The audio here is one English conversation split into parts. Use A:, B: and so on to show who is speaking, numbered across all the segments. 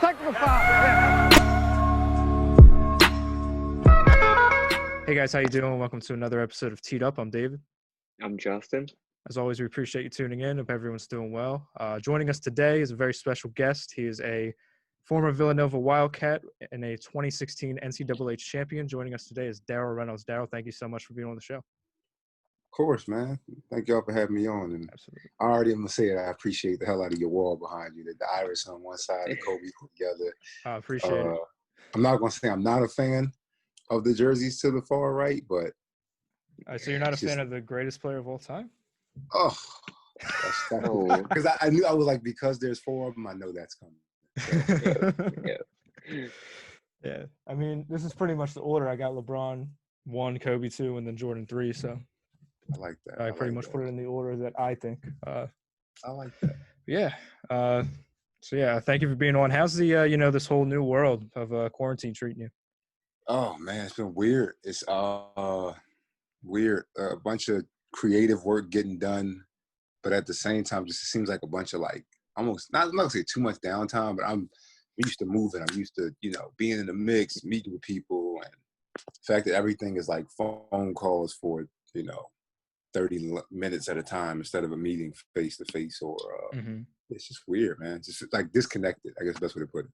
A: Technical foul. Yeah. Hey guys, how you doing? Welcome to another episode of Teed Up. I'm David.
B: I'm Justin.
A: As always, we appreciate you tuning in. Hope everyone's doing well. Joining us today is a very special guest. He is a former Villanova Wildcat and a 2016 NCAA champion. Joining us today is Darryl Reynolds. Darryl, thank you so much for being on the show.
C: Of course, man. Thank y'all for having me on. And
A: Absolutely.
C: I already am going to say it. I appreciate the hell out of your wall behind you. The iris on one side, the Kobe put together.
A: I appreciate it.
C: I'm not going to say I'm not a fan of the jerseys to the far right, but.
A: So you're not a fan of the greatest player of all time?
C: Oh. Because I knew I was like, because there's four of them, I know that's coming.
B: Yeah.
A: Yeah. I mean, this is pretty much the order. I got LeBron 1, Kobe 2, and then Jordan 3. So
C: I like that.
A: I pretty much put it in the order that I think.
C: I like that.
A: Yeah. So yeah, thank you for being on. How's the this whole new world of quarantine treating you?
C: Oh man, it's been weird. It's weird. A bunch of creative work getting done, but at the same time, just seems like a bunch of like almost not gonna say too much downtime, but I'm used to moving. I'm used to being in the mix, meeting with people, and the fact that everything is like phone calls for 30 minutes at a time instead of a meeting face to face or it's just weird, man. Just like disconnected, I guess the best way to put it.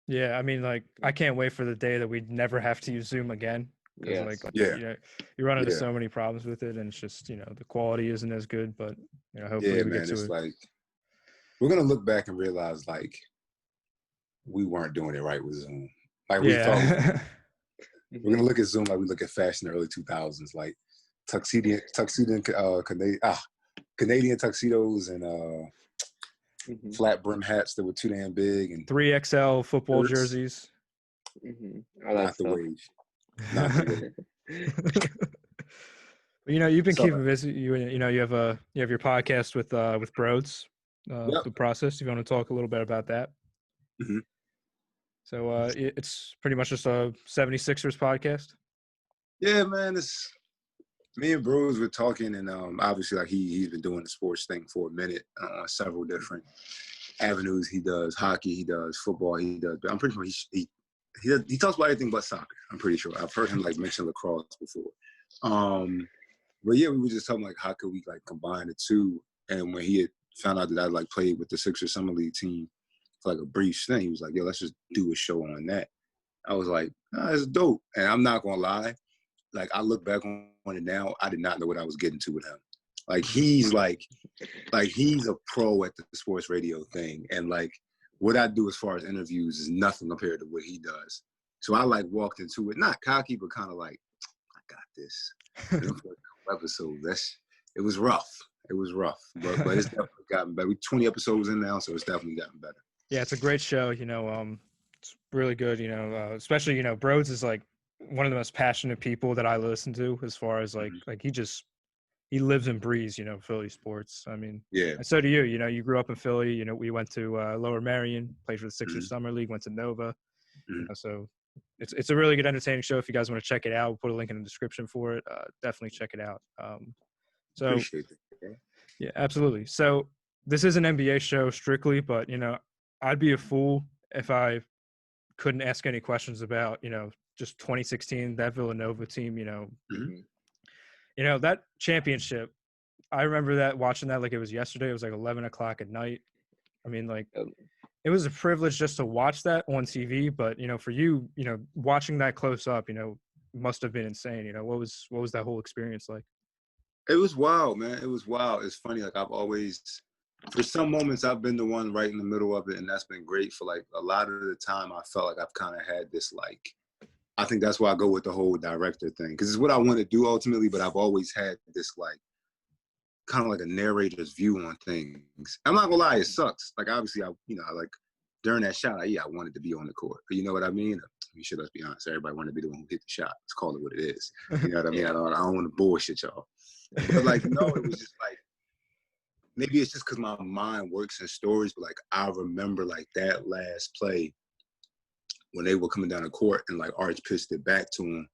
A: Yeah, I mean, like I can't wait for the day that we never have to use Zoom again.
B: Yes.
A: You run into so many problems with it, and it's just the quality isn't as good. But hopefully we get to
C: it's
A: it.
C: like we're gonna look back and realize like we weren't doing it right with Zoom. Like we thought. We're gonna look at Zoom like we look at fashion in the early 2000s, like Canadian tuxedos and flat brim hats that were too damn big and
A: 3XL football jerseys.
C: Not the wage. Not the wage.
A: You've been keeping busy. You have your podcast with BRODES, The Process. If you want to talk a little bit about that.
C: Mm-hmm.
A: So it's pretty much just a 76ers podcast.
C: Yeah, man. It's me and Bruce were talking, and obviously, like he's been doing the sports thing for a minute on several different avenues. He does hockey, he does football, he does. I'm pretty sure he talks about everything but soccer. I'm pretty sure I've heard him like mention lacrosse before. But yeah, we were just talking like how could we like combine the two. And when he had found out that I like played with the Sixers Summer League team for like a brief thing, he was like, "Yo, let's just do a show on that." I was like, "That's dope." And I'm not gonna lie, like I look back on it now, I did not know what I was getting to with him. Like he's a pro at the sports radio thing, and like what I do as far as interviews is nothing compared to what he does. So I like walked into it not cocky, but kind of like, I got this. Episodes. It was rough. It was rough, but it's definitely gotten better. We're 20 episodes in now, so it's definitely gotten better.
A: Yeah, it's a great show. It's really good. Especially BRODES is like one of the most passionate people that I listen to. As far as like he lives and breathes Philly sports. I mean,
C: yeah.
A: And so do you. You grew up in Philly. We went to Lower Merion, played for the Sixers Summer League, went to Nova. So it's a really good entertaining show. If you guys want to check it out, we'll put a link in the description for it. Definitely check it out.
C: Appreciate it.
A: Yeah, absolutely. So this is an NBA show strictly, but I'd be a fool if I couldn't ask any questions about just 2016, that Villanova team. That championship. I remember watching that like it was yesterday. It was like 11 o'clock at night. I mean, like it was a privilege just to watch that on TV, but for you, watching that close up, must have been insane. What was that whole experience like?
C: It was wild, man. It was wild. It's funny, like I've always, for some moments, I've been the one right in the middle of it, and that's been great. For like a lot of the time, I felt like I've kind of had this like, I think that's why I go with the whole director thing, because it's what I want to do ultimately. But I've always had this like, kind of like a narrator's view on things. I'm not gonna lie, it sucks. Like obviously, I like during that shot, I wanted to be on the court. You know what I mean? Let's be honest. Everybody wanted to be the one who hit the shot. Let's call it what it is. You know what I mean? I don't want to bullshit y'all. But like, no, it was just like, maybe it's just because my mind works in stories, but like I remember like that last play when they were coming down the court and like Arch pitched it back to him,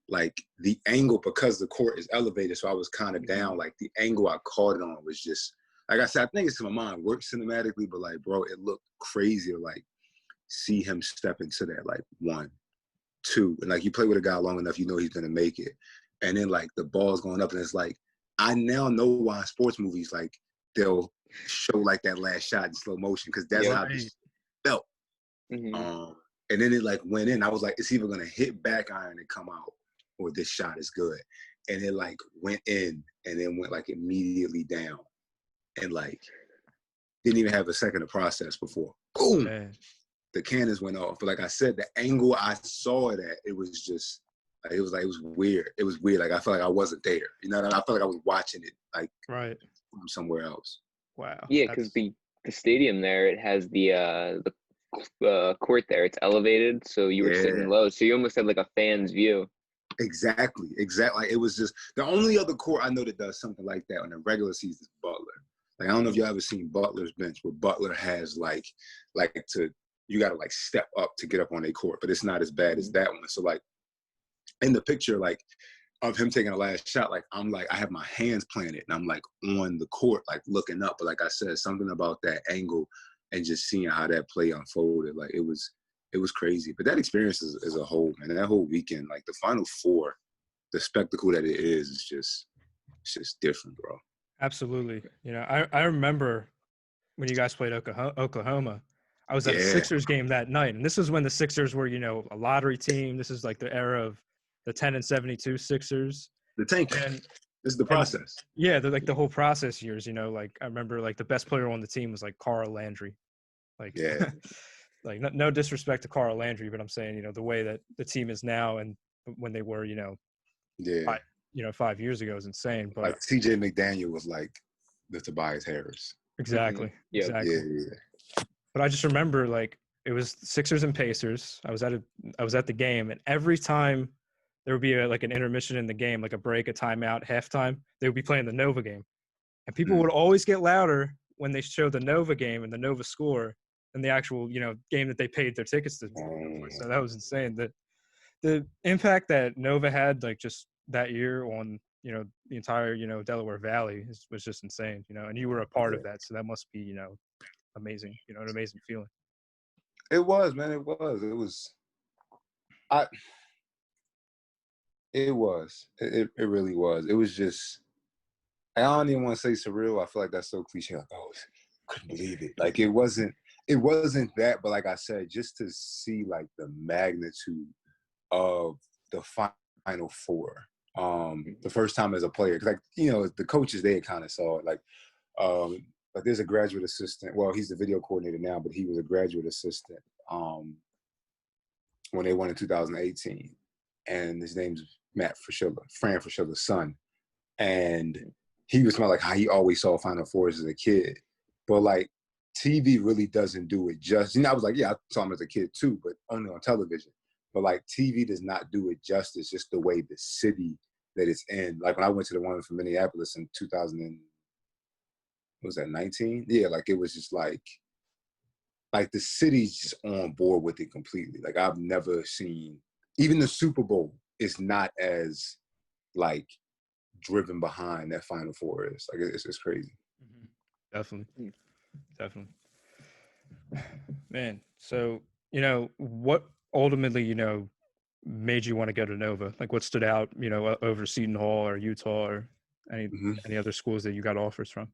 C: like the angle, because the court is elevated, so I was kind of down, like the angle I caught it on was just, like I said, I think it's my mind works cinematically, but like, bro, it looked crazy to like see him step into that, like, 1, 2. And, like, you play with a guy long enough, you know he's going to make it. And then, like, the ball's going up, and it's like, I now know why in sports movies, like, they'll show, like, that last shot in slow motion, because that's how this felt.
B: Mm-hmm.
C: And then it, like, went in. I was like, it's either going to hit back iron and come out, or this shot is good. And it, like, went in and then went, like, immediately down. And, like, didn't even have a second to process before. Boom!
A: Man.
C: The cannons went off. But like I said, the angle I saw it at, it was just, like, it was weird. It was weird. Like, I felt like I wasn't there. You know what I mean? I felt like I was watching it, like, from somewhere else.
A: Wow.
B: Yeah, because the stadium there, it has the court there. It's elevated, so you were sitting low. So you almost had like a fan's view.
C: Exactly. Like, it was just, the only other court I know that does something like that on the regular season is Butler. Like, I don't know if y'all ever seen Butler's bench, where Butler has you got to, like, step up to get up on a court, but it's not as bad as that one. So, like, in the picture, like, of him taking the last shot, like, I'm like, I have my hands planted and I'm, like, on the court, like, looking up. But like I said, something about that angle and just seeing how that play unfolded, like, it was crazy. But that experience as a whole, man, that whole weekend, like, the Final Four, the spectacle that it is just different, bro.
A: Absolutely. You know, I remember when you guys played Oklahoma, I was at a Sixers game that night. And this is when the Sixers were, you know, a lottery team. This is like the era of the 10-72 Sixers.
C: The tank. And this is the process.
A: Yeah, like the whole process years, you know, like I remember like the best player on the team was like Carl Landry. Like, like no disrespect to Carl Landry, but I'm saying, you know, the way that the team is now and when they were, you know, 5 years ago is insane. But
C: like TJ McDaniel was like the Tobias Harris.
A: Exactly.
B: Mm-hmm. Yep.
A: Exactly.
C: Yeah.
A: But I just remember, like, it was Sixers and Pacers. I was at the game, and every time there would be an intermission in the game, like a break, a timeout, halftime, they would be playing the Nova game, and people would always get louder when they showed the Nova game and the Nova score than the actual, you know, game that they paid their tickets to. So that was insane. The impact that Nova had, like, just that year on, you know, the entire, you know, Delaware Valley was just insane, you know, and you were a part of that. So that must be, you know, amazing, you know, an amazing feeling.
C: It was, man. It was. It really was. It was just, I don't even want to say surreal. I feel like that's so cliche. Like, oh, couldn't believe it. Like, it wasn't that, but like I said, just to see, like, the magnitude of the Final Four. The first time as a player, because, like, you know, the coaches, they kind of saw it. Like there's a graduate assistant. Well, he's the video coordinator now, but he was a graduate assistant when they won in 2018, and his name's Fran Fraschiller's son, and he was talking about, like, how he always saw Final Fours as a kid, but, like, TV really doesn't do it justice. You know, I was like, yeah, I saw him as a kid too, but only on television. But, like, TV does not do it justice, just the way the city that it's in. Like, when I went to the one from Minneapolis in 2019? Yeah, like, it was just like the city's just on board with it completely. Like, I've never seen, even the Super Bowl is not as, like, driven behind that Final Four is. Like, it's crazy.
A: Definitely. Man, so, you know, what ultimately, you know, made you want to go to Nova? Like, what stood out, you know, over Seton Hall or Utah or any other schools that you got offers from?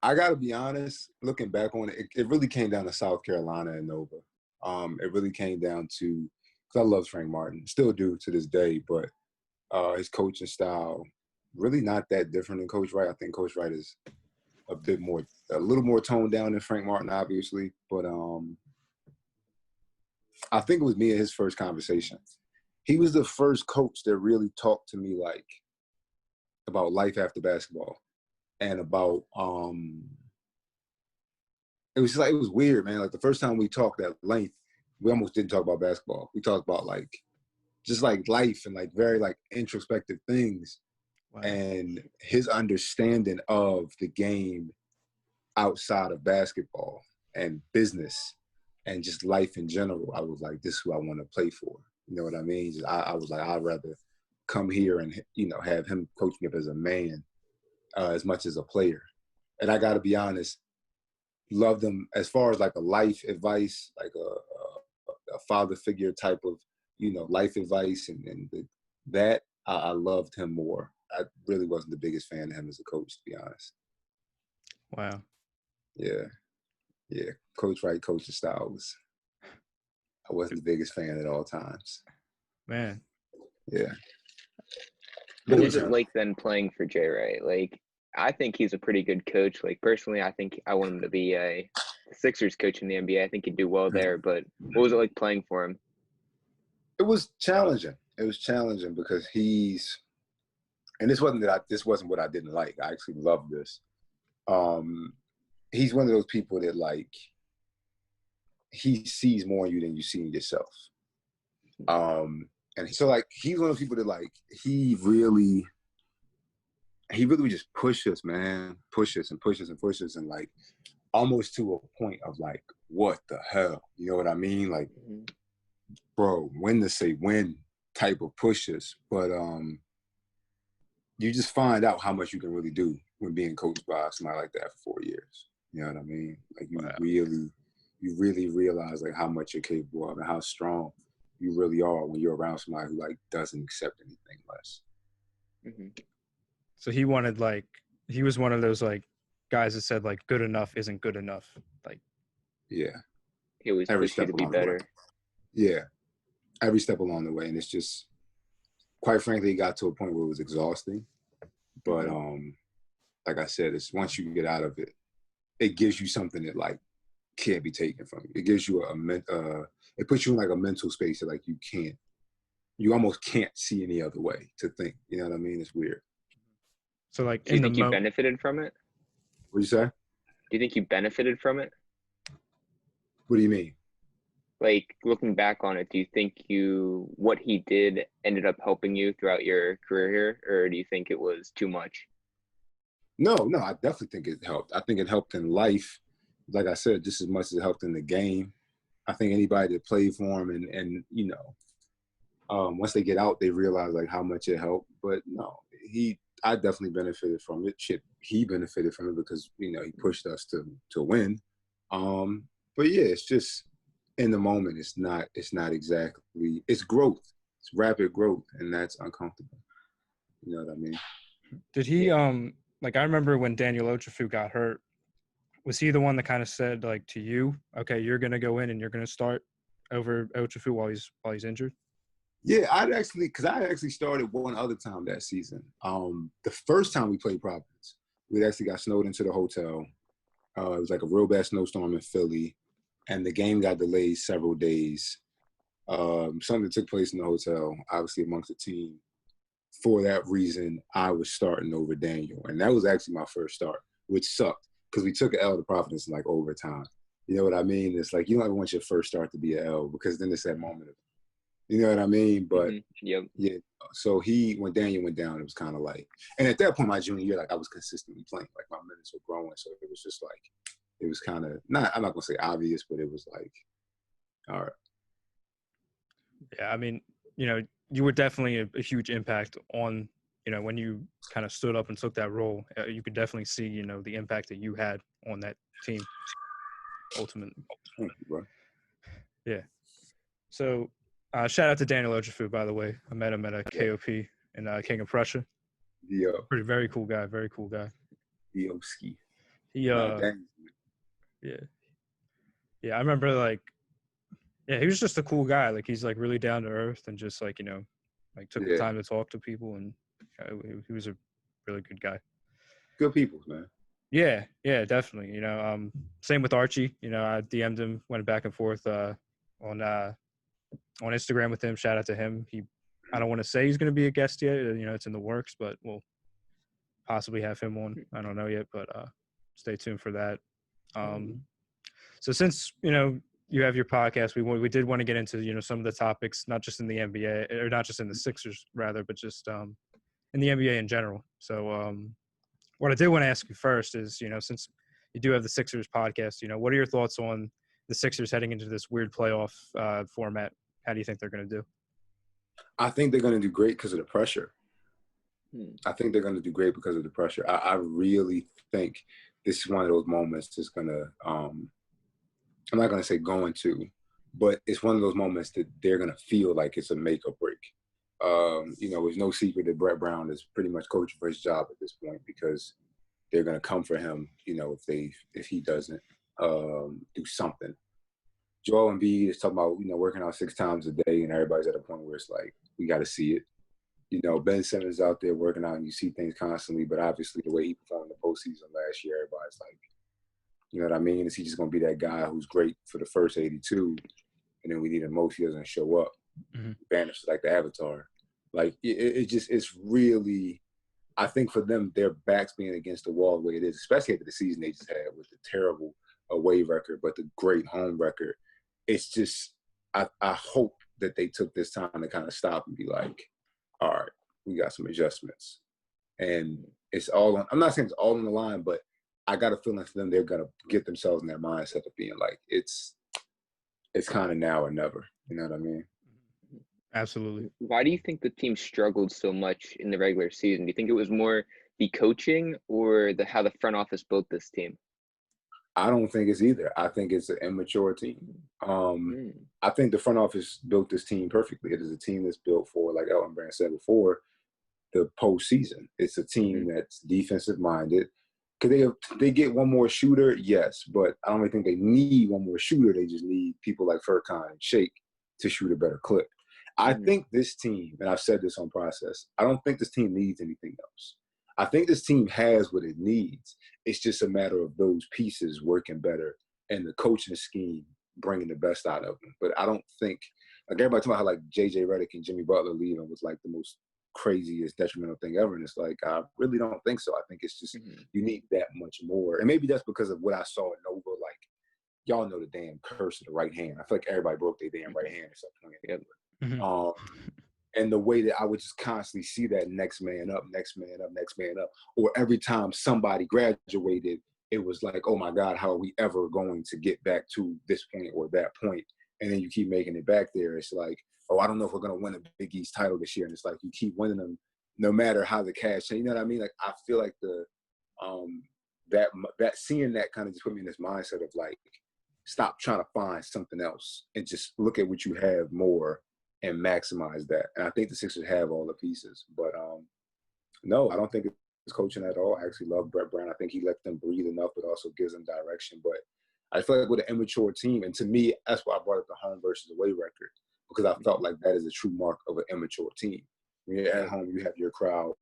C: I gotta be honest, looking back on it, it really came down to South Carolina and Nova. It really came down to, because I love Frank Martin, still do to this day, but his coaching style, really not that different than Coach Wright. I think Coach Wright is a little more toned down than Frank Martin, obviously. But I think it was me and his first conversation. He was the first coach that really talked to me, like, about life after basketball. And about, it was just like, it was weird, man. Like, the first time we talked at length, we almost didn't talk about basketball. We talked about, like, just, like, life and, like, very, like, introspective things. Wow. And his understanding of the game outside of basketball and business and just life in general, I was like, this is who I want to play for. You know what I mean? I was like, I'd rather come here and, you know, have him coach me up as a man as much as a player. And I got to be honest, loved him as far as like a life advice, like a father figure type of, life advice, and that I loved him more. I really wasn't the biggest fan of him as a coach, to be honest.
A: Wow.
C: Yeah. Coach Wright coaching style I wasn't the biggest fan at all times.
A: Man.
C: Yeah.
B: What was it like then playing for Jay Wright? Like, I think he's a pretty good coach. Like, personally, I think I want him to be a Sixers coach in the NBA. I think he'd do well there. But what was it like playing for him?
C: It was challenging. Because and this wasn't what I didn't like. I actually loved this. He's one of those people that, like, he sees more in you than you see in yourself. And so, like, he's one of those people that, like, he really would just push us, man. Push us, and, like, almost to a point of, like, what the hell? You know what I mean? Like, bro, when to say when type of pushes. But you just find out how much you can really do when being coached by somebody like that for 4 years. You know what I mean? Like, you really realize, like, how much you're capable of and how strong you really are when you're around somebody who, like, doesn't accept anything less.
A: So he was one of those, like, guys that said, like, good enough isn't good enough. Like,
C: yeah.
B: He always pushed you to be better.
C: Yeah. Every step along the way. And it's just, quite frankly, it got to a point where it was exhausting. But like I said, it's once you get out of it, it gives you something that, like, can't be taken from you. It gives you it puts you in, like, a mental space that, like, you almost can't see any other way to think. You know what I mean? It's weird.
A: So, like,
B: do you think you benefited from it?
C: What do you say?
B: Do you think you benefited from it?
C: What do you mean?
B: Like, looking back on it, do you think what he did ended up helping you throughout your career here, or do you think it was too much?
C: No, I definitely think it helped. I think it helped in life, like I said, just as much as it helped in the game. I think anybody that played for him and once they get out, they realize, like, how much it helped. But no, I definitely benefited from it. He benefited from it because, he pushed us to win. But yeah, it's just in the moment, it's not exactly, it's growth. It's rapid growth, and that's uncomfortable. You know what I mean?
A: Did he like, I remember when Daniel Ochefu got hurt, was he the one that kind of said, like, to you, okay, you're going to go in and you're going to start over Ochefu while he's injured?
C: Yeah, I actually started one other time that season. The first time we played Providence, we actually got snowed into the hotel. It was like a real bad snowstorm in Philly, and the game got delayed several days. Something took place in the hotel, obviously amongst the team. For that reason, I was starting over Daniel, and that was actually my first start, which sucked because we took an L to Providence in, like, overtime. You know what I mean? It's like, you don't ever want your first start to be an L, because then it's that moment of, you know what I mean? But
B: Yep.
C: yeah, so when Daniel went down, it was kind of like, and at that point, my junior year, like, I was consistently playing, like, my minutes were growing, so it was just like, it was kind of I'm not gonna say obvious, but it was like, all right.
A: Yeah, I mean, you were definitely a huge impact on, when you kind of stood up and took that role. You could definitely see, the impact that you had on that team, ultimately.
C: Thank you, bro.
A: Yeah. So, shout out to Daniel Ochefu, by the way. I met him at a KOP in King of Prussia. Very cool guy. Very cool guy.
C: Ski.
A: Yeah. I remember, like, he was just a cool guy. Like, he's, like, really down to earth and just, like, like, took the time to talk to people, and he was a really good guy.
C: Good people, man.
A: Yeah, definitely. Same with Archie. I DM'd him, went back and forth on Instagram with him. Shout out to him. I don't want to say he's going to be a guest yet. It's in the works, but we'll possibly have him on. I don't know yet, but stay tuned for that. So since you have your podcast, we did want to get into some of the topics, not just in the NBA, or not just in the Sixers rather, but just in the NBA in general. So what I did want to ask you first is, since you do have the Sixers podcast, what are your thoughts on the Sixers heading into this weird playoff format? How do you think they're going to do?
C: I think they're going to do great because of the pressure. I think they're going to do great because of the pressure. I really think this is one of those moments that's gonna I'm not gonna say going to, but it's one of those moments that they're gonna feel like it's a make or break. There's no secret that Brett Brown is pretty much coaching for his job at this point because they're gonna come for him, if he doesn't do something. Joel Embiid is talking about, working out 6 times a day, and everybody's at a point where it's like, we got to see it. Ben Simmons out there working out, and you see things constantly, but obviously the way he performed in the postseason last year, everybody's like, you know what I mean? Is he just going to be that guy who's great for the first 82, and then we need him most, he doesn't show up, vanishes like the Avatar? Like, it's really, I think for them, their backs being against the wall the way it is, especially after the season they just had with the terrible away record, but the great home record. It's just, I hope that they took this time to kind of stop and be like, all right, we got some adjustments. And it's all on, I'm not saying it's all on the line, but I got a feeling for them, they're going to get themselves in that mindset of being like, it's kind of now or never. You know what I mean?
A: Absolutely.
B: Why do you think the team struggled so much in the regular season? Do you think it was more the coaching or how the front office built this team?
C: I don't think it's either. I think it's an immature team. I think the front office built this team perfectly. It is a team that's built for, like Elton Brand said before, the postseason. It's a team that's defensive minded. Could they get one more shooter? Yes, but I don't really think they need one more shooter. They just need people like Furkan and Shake to shoot a better clip. I think this team, and I've said this on Process, I don't think this team needs anything else. I think this team has what it needs. It's just a matter of those pieces working better and the coaching scheme bringing the best out of them. But I don't think, like everybody talking about how like J.J. Redick and Jimmy Butler leaving was like the most craziest detrimental thing ever. And it's like, I really don't think so. I think it's just you need that much more. And maybe that's because of what I saw at Nova. Like, y'all know the damn curse of the right hand. I feel like everybody broke their damn right hand or something. And the way that I would just constantly see that next man up, next man up, next man up. Or every time somebody graduated, it was like, oh my God, how are we ever going to get back to this point or that point? And then you keep making it back there. It's like, oh, I don't know if we're going to win a Big East title this year. And it's like, you keep winning them no matter how the cash, you know what I mean? Like, I feel like that seeing that kind of just put me in this mindset of like, stop trying to find something else and just look at what you have more and maximize that. And I think the Sixers have all the pieces. But no, I don't think it's coaching at all. I actually love Brett Brown. I think he let them breathe enough, but also gives them direction. But I feel like with an immature team, and to me, that's why I brought up the home versus away record, because I felt like that is a true mark of an immature team. When you're at home, you have your crowd,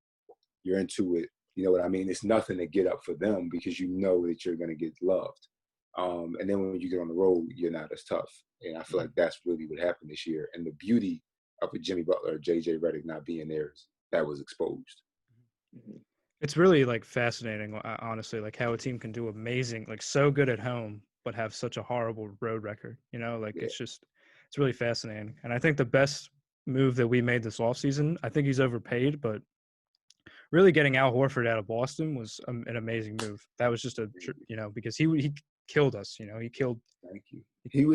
C: you're into it. You know what I mean? It's nothing to get up for them because you know that you're going to get loved. And then when you get on the road, you're not as tough. And I feel like that's really what happened this year. And the beauty of a Jimmy Butler or J.J. Redick not being there is that was exposed.
A: It's really like fascinating, honestly, like how a team can do amazing, like so good at home, but have such a horrible road record. It's really fascinating. And I think the best move that we made this offseason, I think he's overpaid, but really getting Al Horford out of Boston was an amazing move. That was just because he killed us. He killed.
C: Thank you. He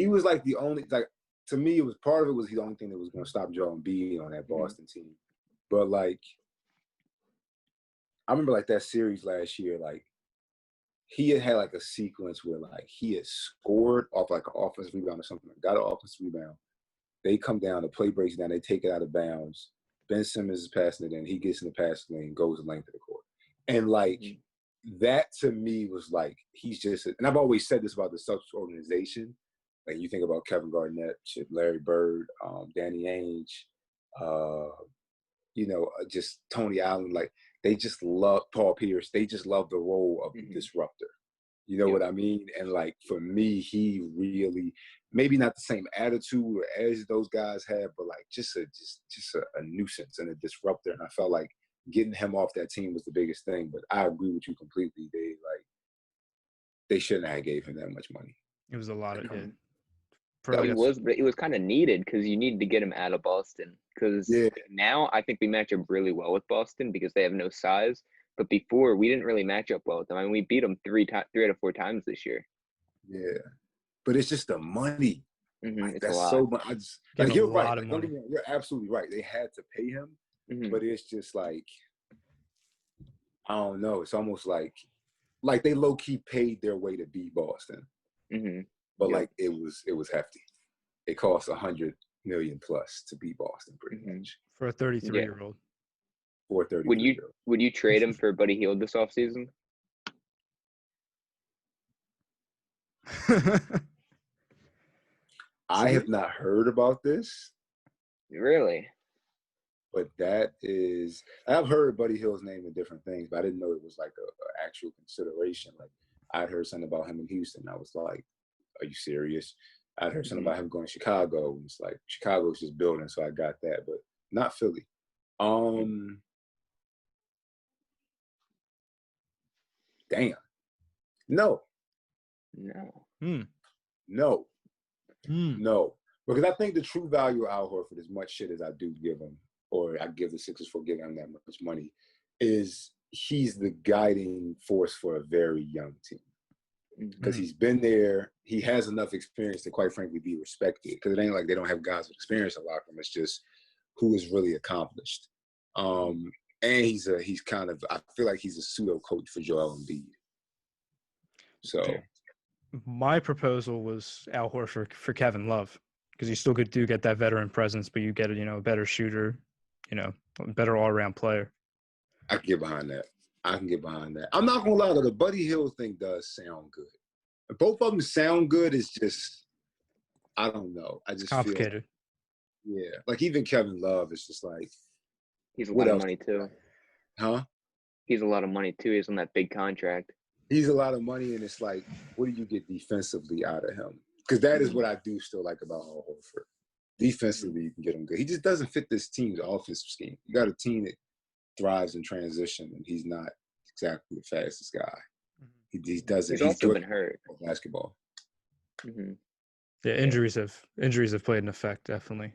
C: was like the only, like, to me, it was part of it was the only thing that was going to stop Joel Embiid on that Boston team. But like, I remember like that series last year, like he had like a sequence where like he had scored off like an offensive rebound or something, got an offensive rebound. They come down, the play breaks down, they take it out of bounds. Ben Simmons is passing it in, he gets in the passing lane, goes the length of the court. And like, that to me was like, he's just, and I've always said this about the Celtics organization. Like you think about Kevin Garnett, Larry Bird, Danny Ainge, just Tony Allen. Like they just love Paul Pierce. They just love the role of the disruptor. You know what I mean? And like for me, he really, maybe not the same attitude as those guys have, but like just a nuisance and a disruptor. And I felt like getting him off that team was the biggest thing. But I agree with you completely. They shouldn't have gave him that much money.
A: It was a lot of it.
B: But it was kind of needed because you needed to get him out of Boston. Because now I think we match up really well with Boston because they have no size. But before, we didn't really match up well with them. I mean, we beat them 3 out of 4 times this year.
C: Yeah, but it's just the money.
B: Like,
C: that's so much. I just, like, you're right. Like, you're absolutely right. They had to pay him, but it's just like, I don't know. It's almost like like they low key paid their way to beat Boston, but like it was hefty. It cost $100 million plus to beat Boston, pretty much
A: for a 33-year-old.
C: For a 33-year-old.
B: Would you trade him for Buddy Hield this offseason?
C: I have not heard about this.
B: Really?
C: But I've heard Buddy Hield's name in different things, but I didn't know it was like a actual consideration. Like I'd heard something about him in Houston. I was like, are you serious? I'd heard something about him going to Chicago. And it's like Chicago's just building, so I got that, but not Philly. Damn. No. No. Because I think the true value of Al Horford, as much shit as I do give him, or I give the Sixers for giving him that much money, is he's the guiding force for a very young team. Because he's been there. He has enough experience to, quite frankly, be respected. Because it ain't like they don't have guys with experience in the locker room. It's just who is really accomplished. And he's kind of, I feel like he's a pseudo coach for Joel Embiid. So
A: my proposal was Al Horford for Kevin Love, because you still do get that veteran presence, but you get a better shooter, a better all-around player.
C: I can get behind that. I'm not gonna lie though, the Buddy Hield thing does sound good. Both of them sound good. It's just, I don't know. I just
A: complicated.
C: Yeah, like even Kevin Love is just like,
B: he's a lot of money too.
C: Huh?
B: He's a lot of money too. He's on that big contract.
C: He's a lot of money, and it's like, what do you get defensively out of him? Because that is what I do still like about Al Horford. Defensively, you can get him good. He just doesn't fit this team's offensive scheme. You got a team that thrives in transition, and he's not exactly the fastest guy. He doesn't.
B: He's also been hurt.
C: Basketball.
A: Yeah, injuries have played an effect, definitely.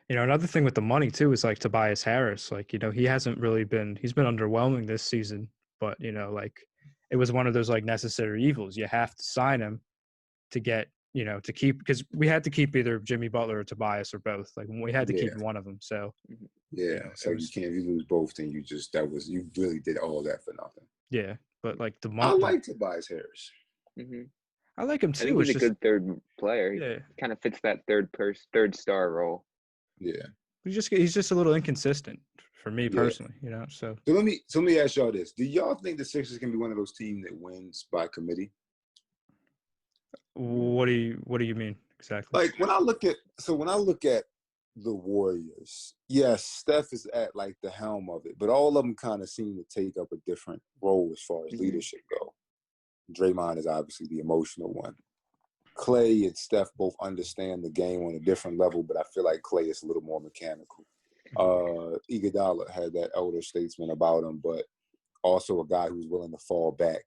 A: Another thing with the money too is like Tobias Harris. Like, he hasn't really been. He's been underwhelming this season, but like it was one of those like necessary evils. You have to sign him to get to keep, because we had to keep either Jimmy Butler or Tobias or both. Like we had to keep one of them. So
C: so you lose both, then you really did all that for nothing.
A: Yeah, but like
C: I like Tobias Harris.
A: I like him too.
B: I think he's a good third player. He kind of fits that third star role.
C: Yeah,
A: he's just a little inconsistent for me personally. So
C: let me ask y'all this: do y'all think the Sixers can be one of those teams that wins by committee?
A: What do you mean exactly?
C: Like when I look at the Warriors, yes, Steph is at like the helm of it, but all of them kind of seem to take up a different role as far as leadership go. Draymond is obviously the emotional one. Klay and Steph both understand the game on a different level, but I feel like Klay is a little more mechanical. Iguodala had that elder statesman about him, but also a guy who's willing to fall back.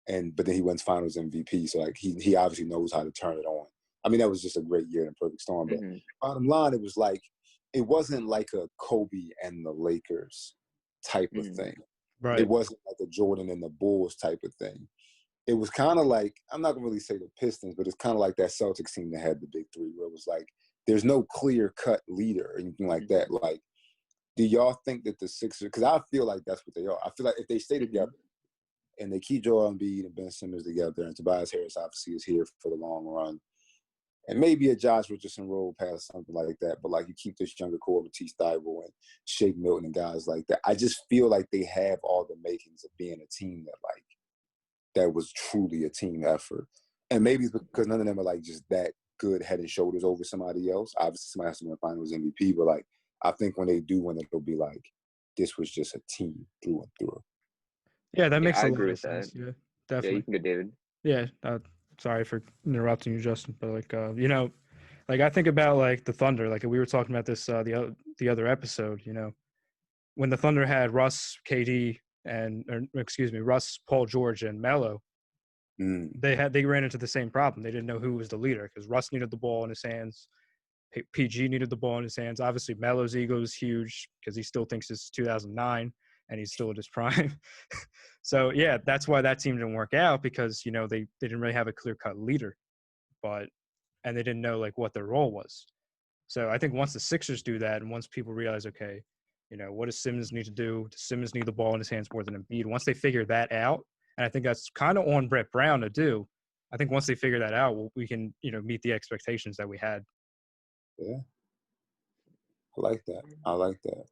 C: But then he wins Finals MVP, so like he obviously knows how to turn it on. I mean, that was just a great year in a perfect storm. But bottom line, it wasn't like a Kobe and the Lakers type of thing.
A: Right.
C: It wasn't like a Jordan and the Bulls type of thing. It was kind of like, I'm not gonna really say the Pistons, but it's kind of like that Celtics team that had the big three, where it was like there's no clear-cut leader or anything like that. Like, do y'all think that the Sixers? Because I feel like that's what they are. I feel like if they stay together and they keep Joel Embiid and Ben Simmons together, and Tobias Harris obviously is here for the long run, and maybe a Josh Richardson roll past something like that, but like you keep this younger core with Matisse Thybulle and Shake Milton and guys like that, I just feel like they have all the makings of being a team that was truly a team effort. And maybe it's because none of them are like just that good head and shoulders over somebody else. Obviously, somebody has to win Finals MVP, but like I think when they do win, it'll be like this was just a team through and through.
A: Yeah, that makes a lot of sense. Yeah, definitely.
B: Yeah, you can go, David.
A: Yeah, sorry for interrupting you, Justin, but like like I think about like the Thunder. Like we were talking about this the other episode. When the Thunder had Russ, KD, Russ, Paul George, and Melo, they ran into the same problem. They didn't know who was the leader because Russ needed the ball in his hands. PG needed the ball in his hands. Obviously, Melo's ego is huge because he still thinks it's 2009 and he's still at his prime. So, yeah, that's why that team didn't work out because, they didn't really have a clear-cut leader. And they didn't know, like, what their role was. So I think once the Sixers do that and once people realize, okay, What does Simmons need to do? Does Simmons need the ball in his hands more than Embiid? Once they figure that out, and I think that's kind of on Brett Brown to do. I think once they figure that out, we can, meet the expectations that we had.
C: Yeah. I like that. I like that.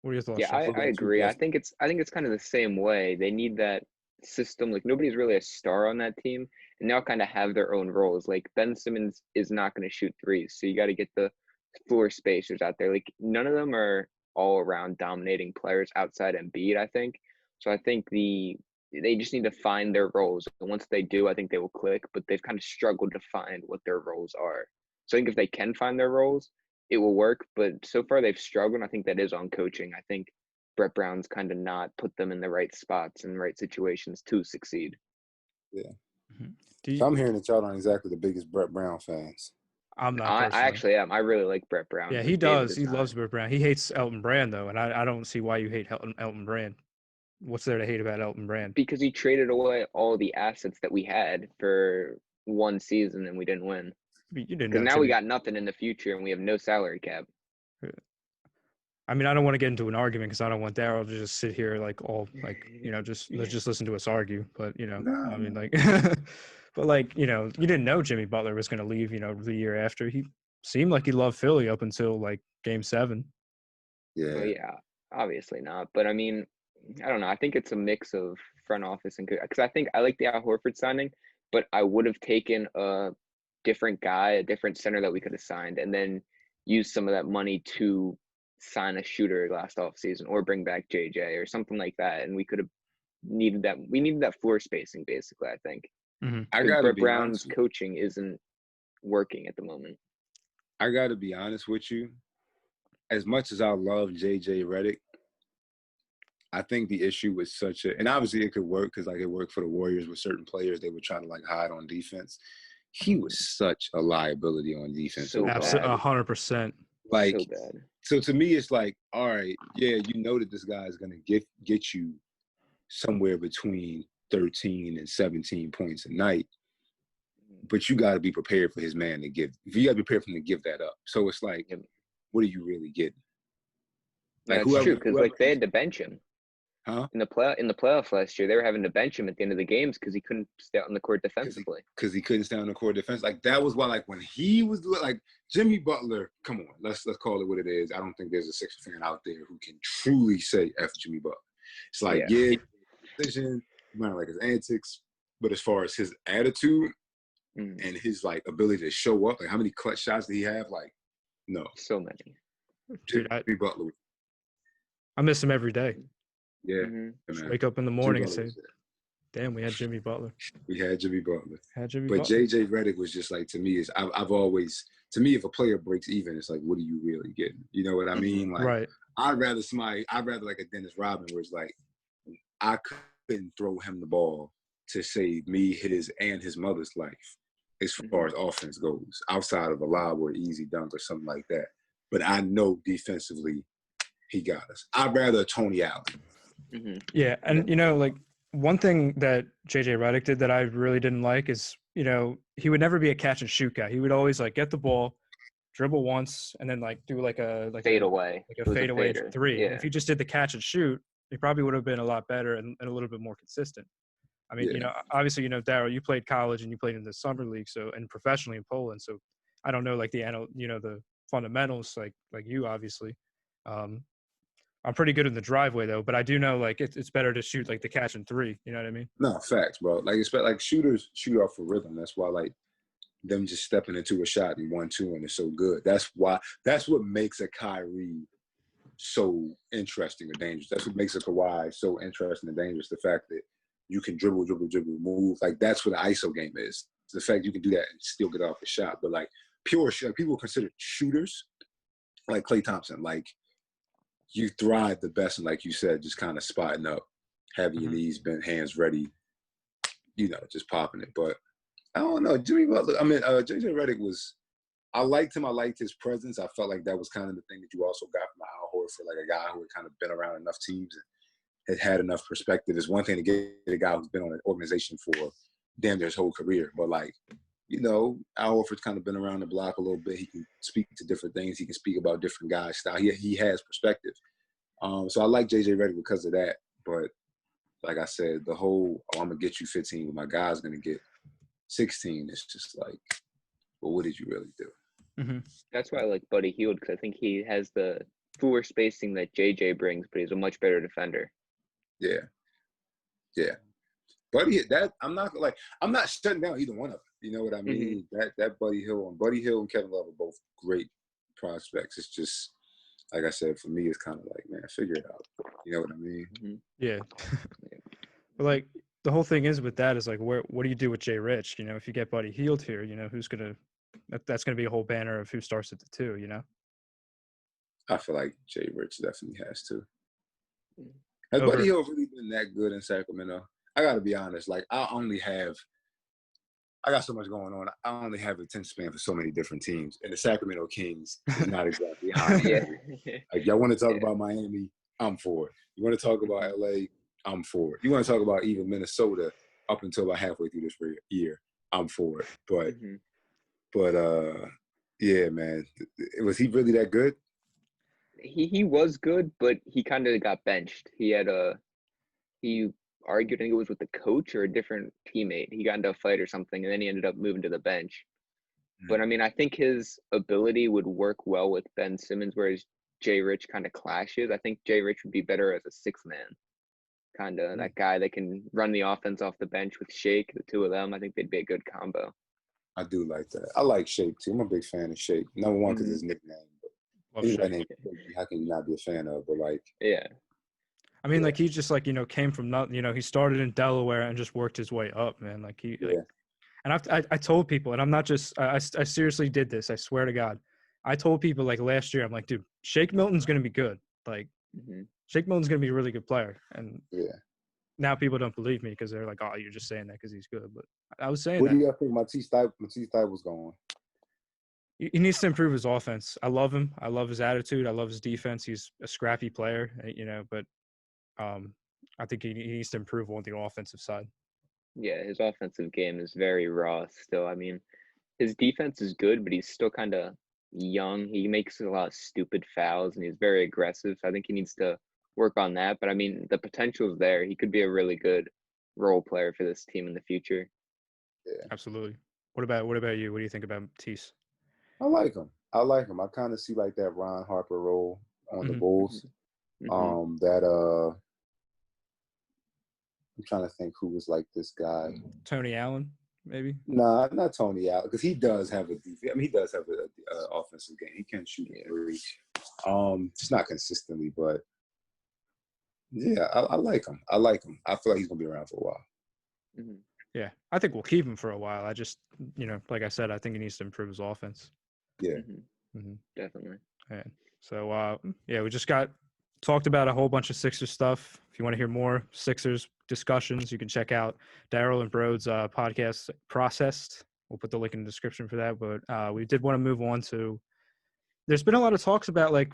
A: What are your thoughts?
B: Yeah, I agree. I think it's kind of the same way. They need that system. Like nobody's really a star on that team, and they all kind of have their own roles. Like Ben Simmons is not going to shoot threes, so you got to get the floor spacers out there. Like none of them are all around dominating players outside Embiid, I think. So I think they just need to find their roles. And once they do, I think they will click, but they've kind of struggled to find what their roles are. So I think if they can find their roles, it will work. But so far they've struggled. And I think that is on coaching. I think Brett Brown's kind of not put them in the right spots and right situations to succeed.
C: Yeah.
A: Mm-hmm.
C: So I'm hearing that y'all aren't exactly the biggest Brett Brown fans.
A: I'm not.
B: I actually am. I really like Brett Brown.
A: Yeah, he does. He loves Brett Brown. He hates Elton Brand, though, and I don't see why you hate Elton Brand. What's there to hate about Elton Brand?
B: Because he traded away all the assets that we had for one season and we didn't win.
A: You didn't know.
B: Because now we got nothing in the future and we have no salary cap.
A: I mean, I don't want to get into an argument because I don't want Darryl to just sit here let's just listen to us argue. But I mean, but you didn't know Jimmy Butler was going to leave. The year after, he seemed like he loved Philly up until Game 7.
C: Yeah.
B: Well, yeah, obviously not. But I mean, I don't know. I think it's a mix of front office and because I think I like the Al Horford signing, but I would have taken a different guy, a different center that we could have signed, and then use some of that money to sign a shooter last offseason or bring back JJ or something like that. And we could have needed that. We needed that floor spacing, basically, I think.
C: Mm-hmm. I got
B: Brett Brown's coaching isn't working at the moment.
C: I got to be honest with you. As much as I love JJ Redick, I think the issue was and obviously it could work because it worked for the Warriors with certain players. They were trying to hide on defense. He was such a liability on defense.
B: So
A: absolutely, 100%.
B: So bad.
C: So to me, it's all right, yeah, that this guy is going to get you somewhere between 13 and 17 points a night, but you got to be prepared for his man to give. You got to be prepared for him to give that up. So it's what are you really getting?
B: That's true because they had to bench him.
C: Huh?
B: In the playoffs last year, they were having to bench him at the end of the games because he couldn't stay on the court defensively.
C: Because he couldn't stay on the court defense. That was why, when he was Jimmy Butler. Come on, let's call it what it is. I don't think there's a Sixers fan out there who can truly say F Jimmy Butler. It's decision, his antics, but as far as his attitude and his ability to show up, how many clutch shots did he have? No,
B: so many.
C: Dude, Jimmy Butler.
A: I miss him every day.
C: Yeah.
A: Just wake up in the morning and say, damn, we had Jimmy Butler.
C: We had Jimmy Butler.
A: But
C: JJ Redick was just to me, I've always, to me, if a player breaks even, it's what are you really getting? You know what I mean?
A: Right.
C: I'd rather a Dennis Rodman where it's I couldn't throw him the ball to save me, his, and his mother's life as far as offense goes, outside of a lob or easy dunk or something like that. But I know defensively he got us. I'd rather Tony Allen.
B: Mm-hmm.
A: Yeah, and one thing that JJ Redick did that I really didn't like is he would never be a catch and shoot guy. He would always get the ball, dribble once, and then do a fade
B: away,
A: a fade away for three.
B: Yeah.
A: If he just did the catch and shoot, he probably would have been a lot better and a little bit more consistent. I mean, obviously, Darryl, you played college and you played in the summer league, and professionally in Poland. So I don't know the fundamentals like you obviously. I'm pretty good in the driveway though, but I do know it's better to shoot the catch and three. You know what I mean?
C: No, facts, bro. Shooters shoot off for rhythm. That's why them just stepping into a shot and 1-2 and it's so good. That's what makes a Kyrie so interesting or dangerous. That's what makes a Kawhi so interesting and dangerous. The fact that you can dribble, move. That's what the ISO game is. It's the fact you can do that and still get off a shot. But pure shot, people consider shooters like Klay Thompson. You thrive the best, and like you said, just kind of spotting up, having your knees bent, hands ready, just popping it. But I don't know, Jimmy Butler. I mean, JJ Redick I liked him. I liked his presence. I felt like that was kind of the thing that you also got from Al Horford, a guy who had kind of been around enough teams and had enough perspective. It's one thing to get a guy who's been on an organization for damn near his whole career, but Al Horford's kind of been around the block a little bit. He can speak to different things. He can speak about different guys' style. He has perspective. So I like JJ Redick because of that. But like I said, the whole I'm gonna get you 15, but my guy's gonna get 16. It's just like, well, what did you really do?
A: Mm-hmm.
B: That's why I like Buddy Hield, because I think he has the floor spacing that JJ brings, but he's a much better defender.
C: Yeah. Buddy, I'm not shutting down either one of them. You know what I mean? That Buddy Hield and Kevin Love are both great prospects. It's just like I said, for me, it's kind of like, man, figure it out. You know what I mean?
A: Yeah. But like the whole thing is with that is like, what do you do with Jay Rich? You know, if you get Buddy Hield here, you know, that's gonna be a whole banner of who starts at the 2. You know.
C: I feel like Jay Rich definitely has to. Has Buddy Hield really been that good in Sacramento? I got to be honest. Like, I got so much going on. I only have a 10 span for so many different teams. And the Sacramento Kings is not exactly high. Like, y'all want to talk about Miami? I'm for it. You want to talk about LA? I'm for it. You want to talk about even Minnesota up until about halfway through this year? I'm for it. But yeah, man. Was he really that good?
B: He was good, but he kind of got benched. He argued, I think it was with the coach or a different teammate. He got into a fight or something, and then he ended up moving to the bench. But I mean, I think his ability would work well with Ben Simmons, whereas Jay Rich kind of clashes. I think Jay Rich would be better as a sixth man, kind of that guy that can run the offense off the bench with Shake. The two of them, I think they'd be a good combo.
C: I do like that. I like Shake too. I'm a big fan of Shake. Number one, because his nickname. Anybody named Shake, how can you not be a fan of? But like,
B: yeah.
A: I mean, like, he just, like, you know, came from nothing. You know, he started in Delaware and just worked his way up, man. Like, and I told people, and I'm not just – I seriously did this. I swear to God. I told people, like, last year, I'm like, dude, Shake Milton's going to be good. Like, Shake Milton's going to be a really good player. And now people don't believe me because they're like, oh, you're just saying that because he's good. But I was saying
C: that. What do you think Matisse Thybulle's going?
A: He needs to improve his offense. I love him. I love his attitude. I love his defense. He's a scrappy player, you know, but – I think he needs to improve on the offensive side.
B: Yeah, his offensive game is very raw still. I mean, his defense is good, but he's still kind of young. He makes a lot of stupid fouls, and he's very aggressive. So I think he needs to work on that. But I mean, the potential is there. He could be a really good role player for this team in the future.
C: Yeah,
A: absolutely. What about you? What do you think about Matisse?
C: I like him. I kind of see like that Ron Harper role on the Bulls. I'm trying to think who was like this guy.
A: Tony Allen, maybe?
C: Nah, not Tony Allen, because he does have he does have an offensive game. He can shoot a three. Just not consistently, but yeah, I like him. I feel like he's gonna be around for a while.
A: Yeah, I think we'll keep him for a while. I just, you know, like I said, I think he needs to improve his offense.
C: Yeah,
B: definitely.
A: Yeah. So we just talked about a whole bunch of Sixers stuff. If you want to hear more Sixers discussions, you can check out Darryl and BRODES podcast, Processed. We'll put the link in the description for that. But we did want to move on to – there's been a lot of talks about, like,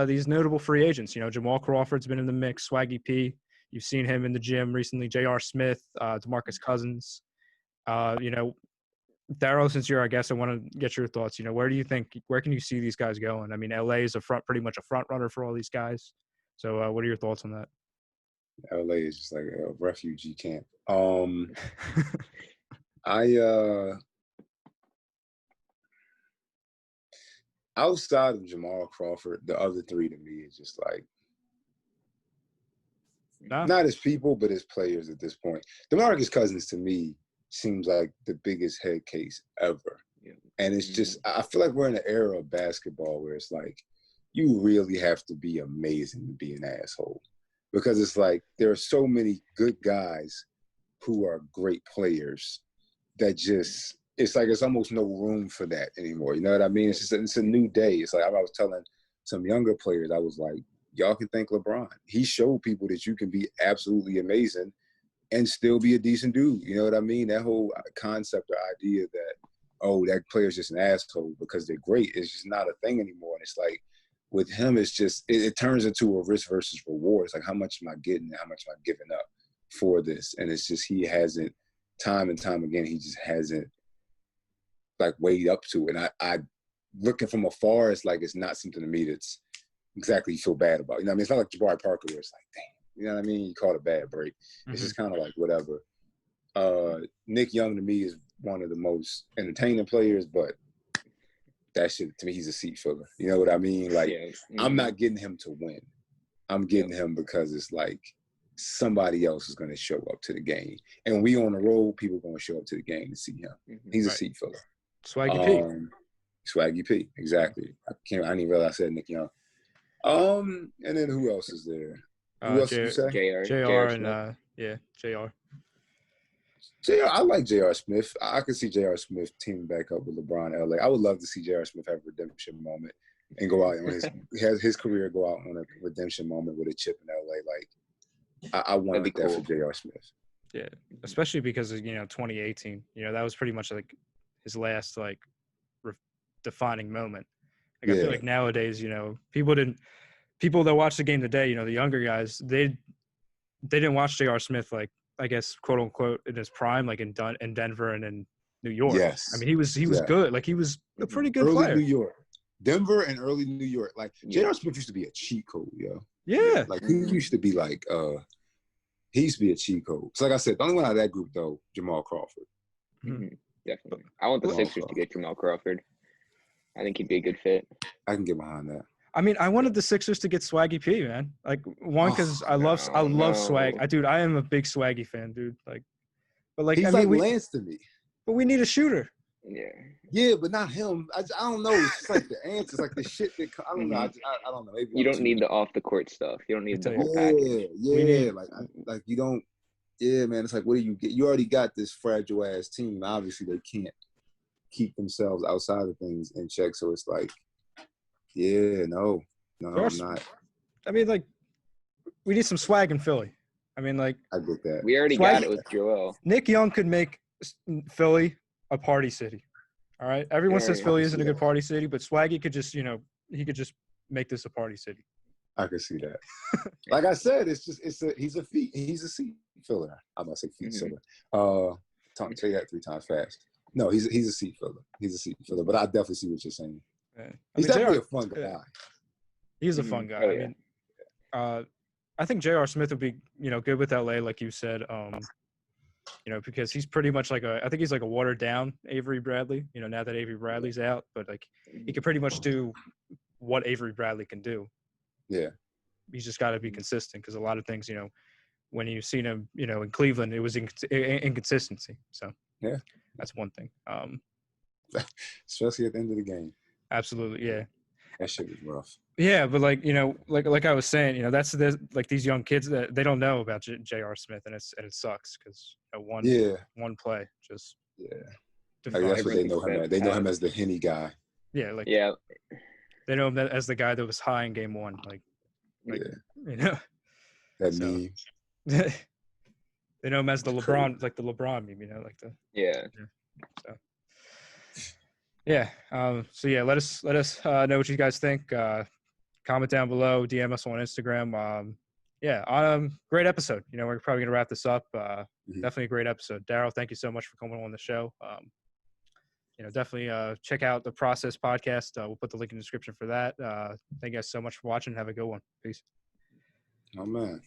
A: these notable free agents. You know, Jamal Crawford's been in the mix, Swaggy P. You've seen him in the gym recently, J.R. Smith, DeMarcus Cousins. You know, Darryl, since you're our guest, I want to get your thoughts. You know, where can you see these guys going? I mean, LA is pretty much a front runner for all these guys. So what are your thoughts on that?
C: LA is just like a refugee camp. Outside of Jamal Crawford, the other three to me is just like not as people, but as players at this point. DeMarcus Cousins to me seems like the biggest head case ever. And it's just, I feel like we're in an era of basketball where it's like, you really have to be amazing to be an asshole. Because it's like, there are so many good guys who are great players that just, it's like, it's almost no room for that anymore. You know what I mean? It's a new day. It's like, I was telling some younger players, I was like, y'all can thank LeBron. He showed people that you can be absolutely amazing and still be a decent dude. You know what I mean? That whole concept or idea that, oh, that player's just an asshole because they're great is just not a thing anymore. And it's like, with him, it's just, it turns into a risk versus reward. It's like, how much am I getting and how much am I giving up for this? And it's just, he hasn't, time and time again, he just hasn't, like, weighed up to it. And I looking from afar, it's like, it's not something to me that's exactly feel bad about. You know what I mean? It's not like Jabari Parker where it's like, damn, you know what I mean? You caught a bad break. It's just kind of like whatever. Nick Young to me is one of the most entertaining players, but that shit to me, he's a seat filler. You know what I mean? Like, I'm not getting him to win. I'm getting him because it's like somebody else is going to show up to the game, and when we on the road, people are going to show up to the game to see him. He's a seat filler.
A: Swaggy P.
C: Swaggy P. Exactly. I didn't even realize I said Nick Young. And then who else is there? Who else did you say?
B: JR
A: and JR.
C: JR, I like J.R. Smith. I could see J.R. Smith teaming back up with LeBron in LA. I would love to see J.R. Smith have a redemption moment and go out on his career go out on a redemption moment with a chip in LA. Like, I want that for J.R. Smith.
A: Yeah, especially because of 2018. That was pretty much like his last like defining moment. Like I feel like nowadays, people that watch the game today, the younger guys, they didn't watch J.R. Smith like, I guess, quote unquote, in his prime, like in Denver and in New York.
C: Yes.
A: I mean, he was good. Like he was a pretty good
C: early
A: player.
C: New York, Denver, and early New York. Like J.R. Smith used to be a cheat code, yo.
A: Yeah.
C: Like he used to be like, he used to be a cheat code. So like I said, the only one out of that group though, Jamal Crawford.
B: Definitely. I want the Sixers to get Jamal Crawford. I think he'd be a good fit.
C: I can get behind that.
A: I mean, I wanted the Sixers to get Swaggy P, man. Like because I love swag. I am a big Swaggy fan, dude. Like, but like
C: he's Lance to me.
A: But we need a shooter.
C: Yeah, but not him. I don't know. It's just like the answers, like the shit that I don't know. I don't know. Maybe
B: you don't need the off the court stuff. You don't need the whole package.
C: Yeah. Like you don't. Yeah, man. It's like, what do you get? You already got this fragile ass team. Obviously, they can't keep themselves outside of things in check. So it's like, no, I'm not.
A: I mean, like, we need some swag in Philly. I mean, like,
C: I get that.
B: We already got it with Joel.
A: Nick Young could make Philly a party city. All right. Everyone says Philly isn't a good party city, but Swaggy could just, he could just make this a party city.
C: I can see that. Like I said, he's a seat filler. I'm about to say feet filler. Say that 3 times fast. No, he's a seat filler. He's a seat filler. But I definitely see what you're saying. Yeah. He's definitely a fun guy.
A: He's a fun guy. I mean, I think J.R. Smith would be, good with LA, like you said. Because he's pretty much like I think he's like a watered down Avery Bradley. Now that Avery Bradley's out, but like he can pretty much do what Avery Bradley can do.
C: Yeah.
A: He's just got to be consistent because a lot of things, when you've seen him, in Cleveland, it was inconsistency. So
C: yeah,
A: that's one thing.
C: Especially at the end of the game.
A: Absolutely, yeah.
C: That shit was rough.
A: Yeah, but like like I was saying, that's like these young kids that they don't know about J.R. Smith, and it sucks because one play just
C: Like that's what they know him as. They know him as the Henny guy.
A: Yeah, they know him as the guy that was high in game 1.
C: That meme.
A: They know him as the LeBron, like the LeBron meme, like the So. Yeah. So yeah, let us know what you guys think. Comment down below, DM us on Instagram. Great episode. We're probably gonna wrap this up. Definitely a great episode. Darryl, thank you so much for coming on the show. Definitely check out the Process podcast. We'll put the link in the description for that. Thank you guys so much for watching. Have a good one. Peace.
C: Oh man.